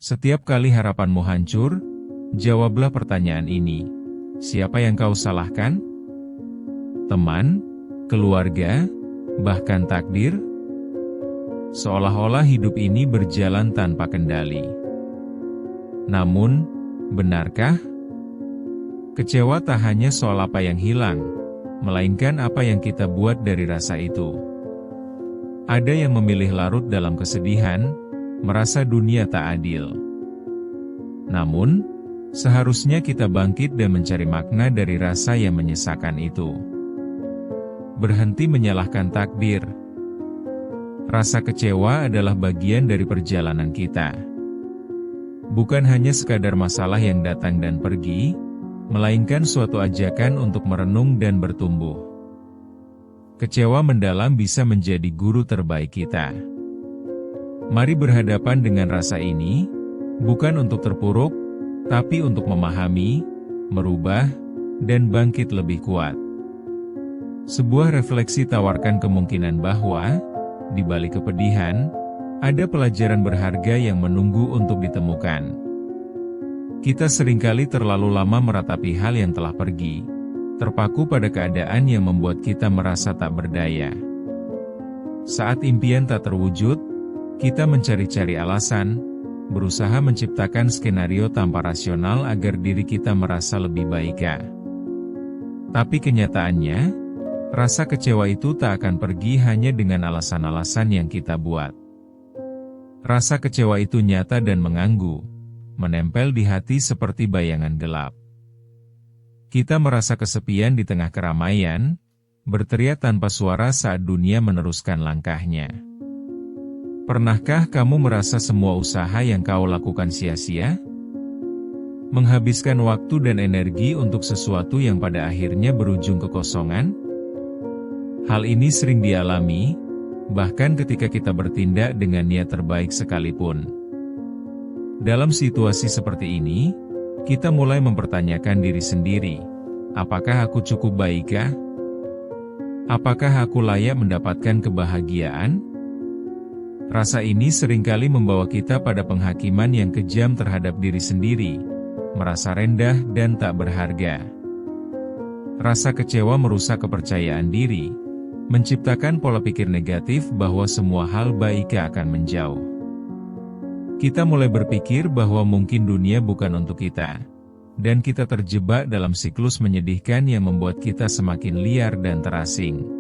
Setiap kali harapanmu hancur, jawablah pertanyaan ini. Siapa yang kau salahkan? Teman, keluarga, bahkan takdir? Seolah-olah hidup ini berjalan tanpa kendali. Namun, benarkah? Kecewa tak hanya soal apa yang hilang, melainkan apa yang kita buat dari rasa itu. Ada yang memilih larut dalam kesedihan, merasa dunia tak adil. Namun, seharusnya kita bangkit dan mencari makna dari rasa yang menyesakan itu. Berhenti menyalahkan takdir. Rasa kecewa adalah bagian dari perjalanan kita. Bukan hanya sekadar masalah yang datang dan pergi, melainkan suatu ajakan untuk merenung dan bertumbuh. Kecewa mendalam bisa menjadi guru terbaik kita. Mari berhadapan dengan rasa ini, bukan untuk terpuruk, tapi untuk memahami, merubah, dan bangkit lebih kuat. Sebuah refleksi tawarkan kemungkinan bahwa, di balik kepedihan, ada pelajaran berharga yang menunggu untuk ditemukan. Kita seringkali terlalu lama meratapi hal yang telah pergi, terpaku pada keadaan yang membuat kita merasa tak berdaya. Saat impian tak terwujud, kita mencari-cari alasan, berusaha menciptakan skenario tanpa rasional agar diri kita merasa lebih baik. Tapi kenyataannya, rasa kecewa itu tak akan pergi hanya dengan alasan-alasan yang kita buat. Rasa kecewa itu nyata dan mengganggu, menempel di hati seperti bayangan gelap. Kita merasa kesepian di tengah keramaian, berteriak tanpa suara saat dunia meneruskan langkahnya. Pernahkah kamu merasa semua usaha yang kau lakukan sia-sia? Menghabiskan waktu dan energi untuk sesuatu yang pada akhirnya berujung kekosongan? Hal ini sering dialami, bahkan ketika kita bertindak dengan niat terbaik sekalipun. Dalam situasi seperti ini, kita mulai mempertanyakan diri sendiri, apakah aku cukup baikkah? Apakah aku layak mendapatkan kebahagiaan? Rasa ini seringkali membawa kita pada penghakiman yang kejam terhadap diri sendiri, merasa rendah dan tak berharga. Rasa kecewa merusak kepercayaan diri, menciptakan pola pikir negatif bahwa semua hal baik akan menjauh. Kita mulai berpikir bahwa mungkin dunia bukan untuk kita, dan kita terjebak dalam siklus menyedihkan yang membuat kita semakin liar dan terasing.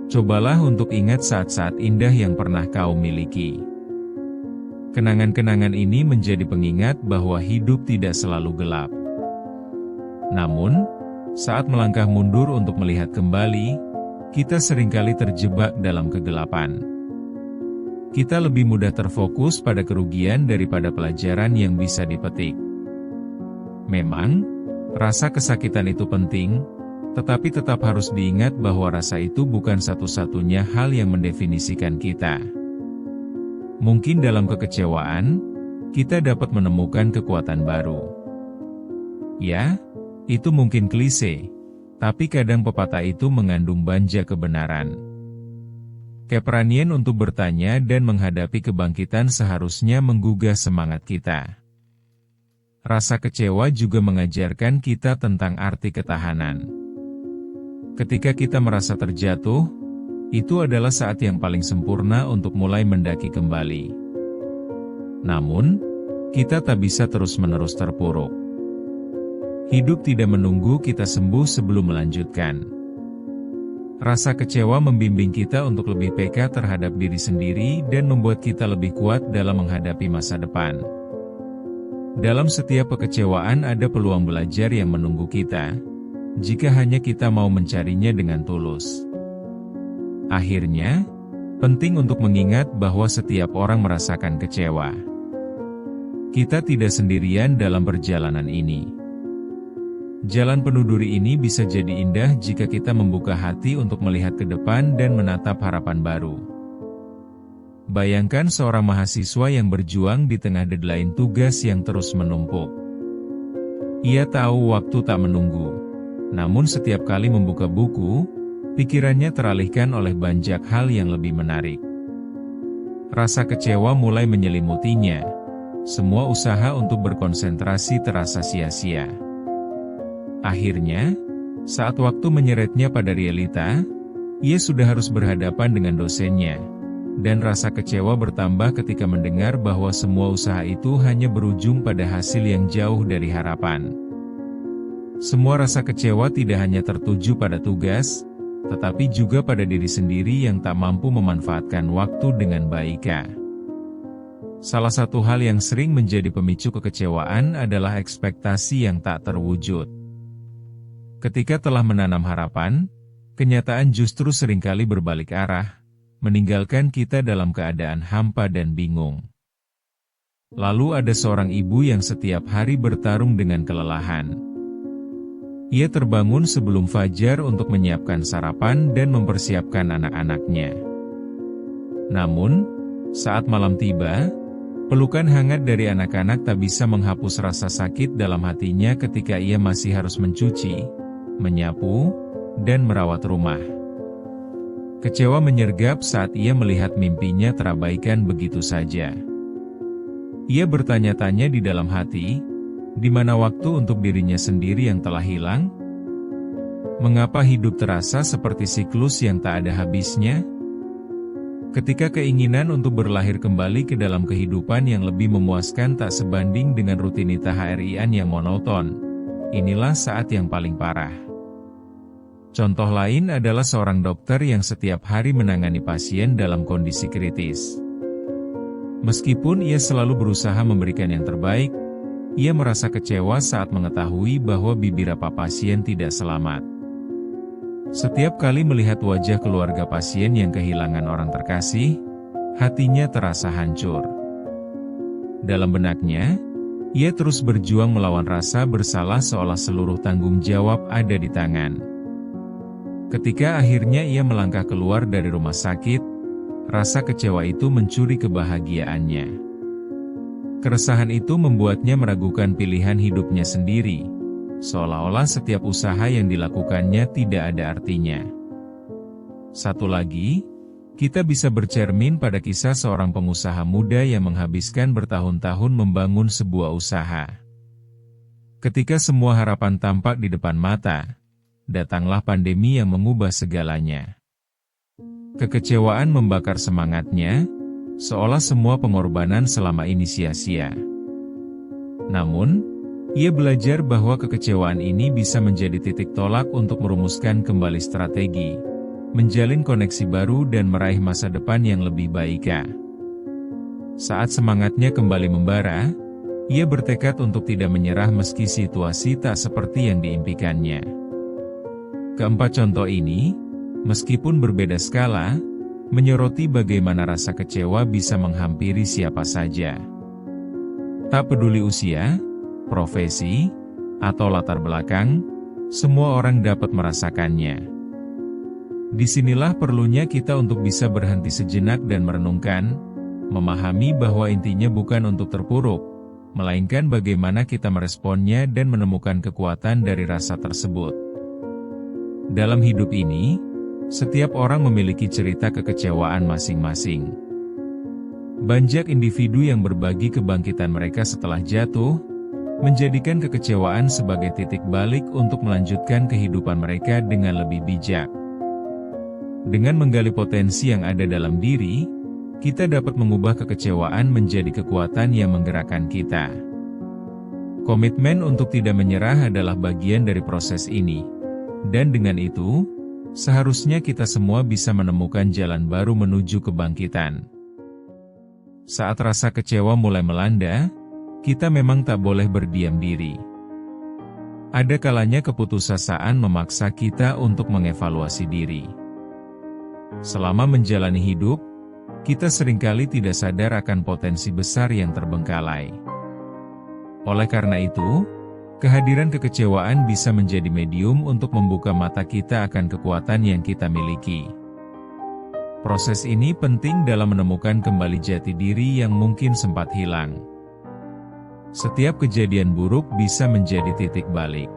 Cobalah untuk ingat saat-saat indah yang pernah kau miliki. Kenangan-kenangan ini menjadi pengingat bahwa hidup tidak selalu gelap. Namun, saat melangkah mundur untuk melihat kembali, kita seringkali terjebak dalam kegelapan. Kita lebih mudah terfokus pada kerugian daripada pelajaran yang bisa dipetik. Memang, rasa kesakitan itu penting, tetapi tetap harus diingat bahwa rasa itu bukan satu-satunya hal yang mendefinisikan kita. Mungkin dalam kekecewaan, kita dapat menemukan kekuatan baru. Ya, itu mungkin klise, tapi kadang pepatah itu mengandung banyak kebenaran. Keberanian untuk bertanya dan menghadapi kebangkitan seharusnya menggugah semangat kita. Rasa kecewa juga mengajarkan kita tentang arti ketahanan. Ketika kita merasa terjatuh, itu adalah saat yang paling sempurna untuk mulai mendaki kembali. Namun, kita tak bisa terus-menerus terpuruk. Hidup tidak menunggu kita sembuh sebelum melanjutkan. Rasa kecewa membimbing kita untuk lebih peka terhadap diri sendiri dan membuat kita lebih kuat dalam menghadapi masa depan. Dalam setiap kekecewaan ada peluang belajar yang menunggu kita, jika hanya kita mau mencarinya dengan tulus. Akhirnya, penting untuk mengingat bahwa setiap orang merasakan kecewa. Kita tidak sendirian dalam perjalanan ini. Jalan penuh duri ini bisa jadi indah jika kita membuka hati untuk melihat ke depan dan menatap harapan baru. Bayangkan seorang mahasiswa yang berjuang di tengah deadline tugas yang terus menumpuk. Ia tahu waktu tak menunggu, namun setiap kali membuka buku, pikirannya teralihkan oleh banyak hal yang lebih menarik. Rasa kecewa mulai menyelimutinya, semua usaha untuk berkonsentrasi terasa sia-sia. Akhirnya, saat waktu menyeretnya pada realita, ia sudah harus berhadapan dengan dosennya, dan rasa kecewa bertambah ketika mendengar bahwa semua usaha itu hanya berujung pada hasil yang jauh dari harapan. Semua rasa kecewa tidak hanya tertuju pada tugas, tetapi juga pada diri sendiri yang tak mampu memanfaatkan waktu dengan baik. Salah satu hal yang sering menjadi pemicu kekecewaan adalah ekspektasi yang tak terwujud. Ketika telah menanam harapan, kenyataan justru seringkali berbalik arah, meninggalkan kita dalam keadaan hampa dan bingung. Lalu ada seorang ibu yang setiap hari bertarung dengan kelelahan. Ia terbangun sebelum fajar untuk menyiapkan sarapan dan mempersiapkan anak-anaknya. Namun, saat malam tiba, pelukan hangat dari anak-anak tak bisa menghapus rasa sakit dalam hatinya ketika ia masih harus mencuci, menyapu, dan merawat rumah. Kecewa menyergap saat ia melihat mimpinya terabaikan begitu saja. Ia bertanya-tanya di dalam hati, di mana waktu untuk dirinya sendiri yang telah hilang? Mengapa hidup terasa seperti siklus yang tak ada habisnya? Ketika keinginan untuk berlahir kembali ke dalam kehidupan yang lebih memuaskan tak sebanding dengan rutinitas harian yang monoton, inilah saat yang paling parah. Contoh lain adalah seorang dokter yang setiap hari menangani pasien dalam kondisi kritis. Meskipun ia selalu berusaha memberikan yang terbaik, ia merasa kecewa saat mengetahui bahwa beberapa pasien tidak selamat. Setiap kali melihat wajah keluarga pasien yang kehilangan orang terkasih, hatinya terasa hancur. Dalam benaknya, ia terus berjuang melawan rasa bersalah seolah seluruh tanggung jawab ada di tangan. Ketika akhirnya ia melangkah keluar dari rumah sakit, rasa kecewa itu mencuri kebahagiaannya. Keresahan itu membuatnya meragukan pilihan hidupnya sendiri, seolah-olah setiap usaha yang dilakukannya tidak ada artinya. Satu lagi, kita bisa bercermin pada kisah seorang pengusaha muda yang menghabiskan bertahun-tahun membangun sebuah usaha. Ketika semua harapan tampak di depan mata, datanglah pandemi yang mengubah segalanya. Kekecewaan membakar semangatnya, seolah semua pengorbanan selama ini sia-sia. Namun, ia belajar bahwa kekecewaan ini bisa menjadi titik tolak untuk merumuskan kembali strategi, menjalin koneksi baru dan meraih masa depan yang lebih baik. Saat semangatnya kembali membara, ia bertekad untuk tidak menyerah meski situasi tak seperti yang diimpikannya. Keempat contoh ini, meskipun berbeda skala, menyoroti bagaimana rasa kecewa bisa menghampiri siapa saja. Tak peduli usia, profesi, atau latar belakang, semua orang dapat merasakannya. Disinilah perlunya kita untuk bisa berhenti sejenak dan merenungkan, memahami bahwa intinya bukan untuk terpuruk, melainkan bagaimana kita meresponnya dan menemukan kekuatan dari rasa tersebut. Dalam hidup ini, setiap orang memiliki cerita kekecewaan masing-masing. Banyak individu yang berbagi kebangkitan mereka setelah jatuh, menjadikan kekecewaan sebagai titik balik untuk melanjutkan kehidupan mereka dengan lebih bijak. Dengan menggali potensi yang ada dalam diri, kita dapat mengubah kekecewaan menjadi kekuatan yang menggerakkan kita. Komitmen untuk tidak menyerah adalah bagian dari proses ini, dan dengan itu, seharusnya kita semua bisa menemukan jalan baru menuju kebangkitan. Saat rasa kecewa mulai melanda, kita memang tak boleh berdiam diri. Ada kalanya keputusasaan memaksa kita untuk mengevaluasi diri. Selama menjalani hidup, kita seringkali tidak sadar akan potensi besar yang terbengkalai. Oleh karena itu, kehadiran kekecewaan bisa menjadi medium untuk membuka mata kita akan kekuatan yang kita miliki. Proses ini penting dalam menemukan kembali jati diri yang mungkin sempat hilang. Setiap kejadian buruk bisa menjadi titik balik.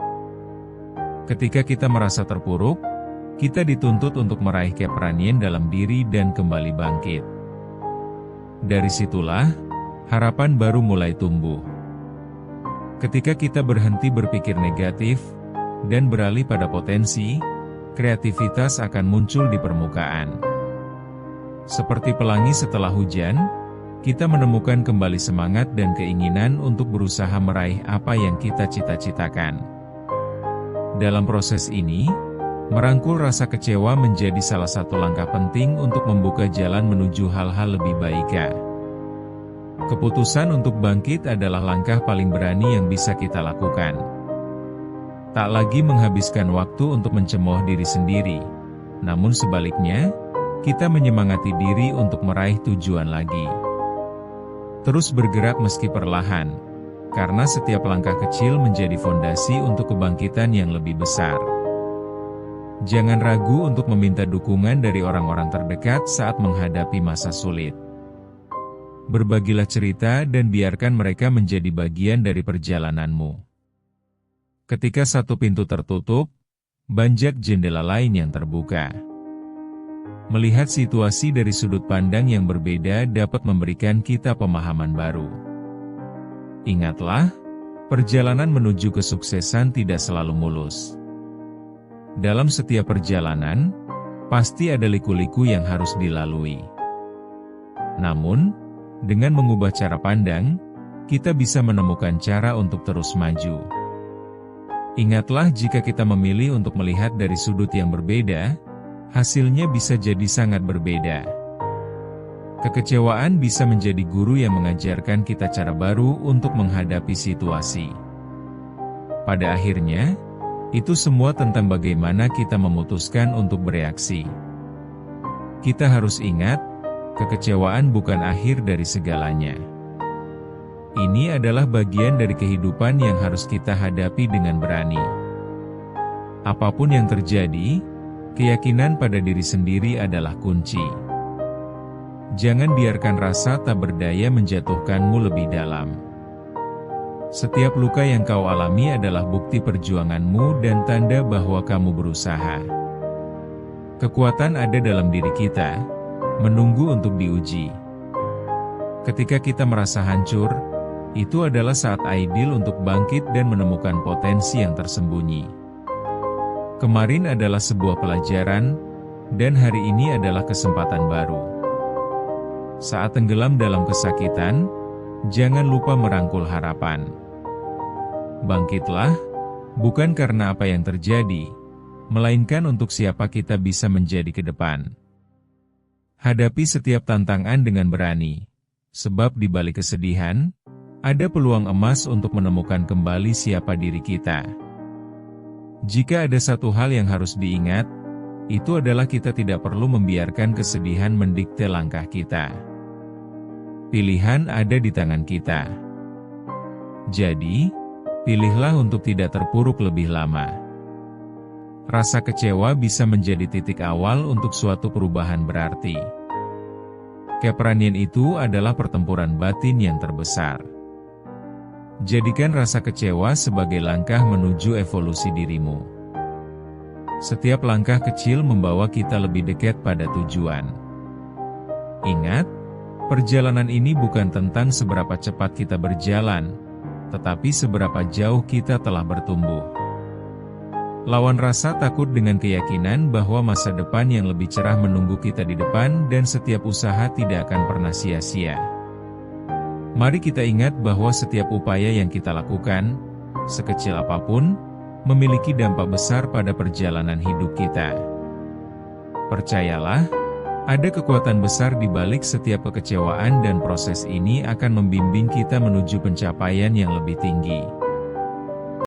Ketika kita merasa terpuruk, kita dituntut untuk meraih keberanian dalam diri dan kembali bangkit. Dari situlah, harapan baru mulai tumbuh. Ketika kita berhenti berpikir negatif, dan beralih pada potensi, kreativitas akan muncul di permukaan. Seperti pelangi setelah hujan, kita menemukan kembali semangat dan keinginan untuk berusaha meraih apa yang kita cita-citakan. Dalam proses ini, merangkul rasa kecewa menjadi salah satu langkah penting untuk membuka jalan menuju hal-hal lebih baik. Keputusan untuk bangkit adalah langkah paling berani yang bisa kita lakukan. Tak lagi menghabiskan waktu untuk mencemooh diri sendiri, namun sebaliknya, kita menyemangati diri untuk meraih tujuan lagi. Terus bergerak meski perlahan, karena setiap langkah kecil menjadi fondasi untuk kebangkitan yang lebih besar. Jangan ragu untuk meminta dukungan dari orang-orang terdekat saat menghadapi masa sulit. Berbagilah cerita dan biarkan mereka menjadi bagian dari perjalananmu. Ketika satu pintu tertutup, banjak jendela lain yang terbuka. Melihat situasi dari sudut pandang yang berbeda dapat memberikan kita pemahaman baru. Ingatlah, perjalanan menuju kesuksesan tidak selalu mulus. Dalam setiap perjalanan, pasti ada liku-liku yang harus dilalui. Namun, dengan mengubah cara pandang, kita bisa menemukan cara untuk terus maju. Ingatlah, jika kita memilih untuk melihat dari sudut yang berbeda, hasilnya bisa jadi sangat berbeda. Kekecewaan bisa menjadi guru yang mengajarkan kita cara baru untuk menghadapi situasi. Pada akhirnya, itu semua tentang bagaimana kita memutuskan untuk bereaksi. Kita harus ingat, kekecewaan bukan akhir dari segalanya. Ini adalah bagian dari kehidupan yang harus kita hadapi dengan berani. Apapun yang terjadi, keyakinan pada diri sendiri adalah kunci. Jangan biarkan rasa tak berdaya menjatuhkanmu lebih dalam. Setiap luka yang kau alami adalah bukti perjuanganmu dan tanda bahwa kamu berusaha. Kekuatan ada dalam diri kita, menunggu untuk diuji. Ketika kita merasa hancur, itu adalah saat ideal untuk bangkit dan menemukan potensi yang tersembunyi. Kemarin adalah sebuah pelajaran, dan hari ini adalah kesempatan baru. Saat tenggelam dalam kesakitan, jangan lupa merangkul harapan. Bangkitlah, bukan karena apa yang terjadi, melainkan untuk siapa kita bisa menjadi ke depan. Hadapi setiap tantangan dengan berani, sebab di balik kesedihan, ada peluang emas untuk menemukan kembali siapa diri kita. Jika ada satu hal yang harus diingat, itu adalah kita tidak perlu membiarkan kesedihan mendikte langkah kita. Pilihan ada di tangan kita. Jadi, pilihlah untuk tidak terpuruk lebih lama. Rasa kecewa bisa menjadi titik awal untuk suatu perubahan berarti. Keberanian itu adalah pertempuran batin yang terbesar. Jadikan rasa kecewa sebagai langkah menuju evolusi dirimu. Setiap langkah kecil membawa kita lebih dekat pada tujuan. Ingat, perjalanan ini bukan tentang seberapa cepat kita berjalan, tetapi seberapa jauh kita telah bertumbuh. Lawan rasa takut dengan keyakinan bahwa masa depan yang lebih cerah menunggu kita di depan dan setiap usaha tidak akan pernah sia-sia. Mari kita ingat bahwa setiap upaya yang kita lakukan, sekecil apapun, memiliki dampak besar pada perjalanan hidup kita. Percayalah, ada kekuatan besar di balik setiap kekecewaan dan proses ini akan membimbing kita menuju pencapaian yang lebih tinggi.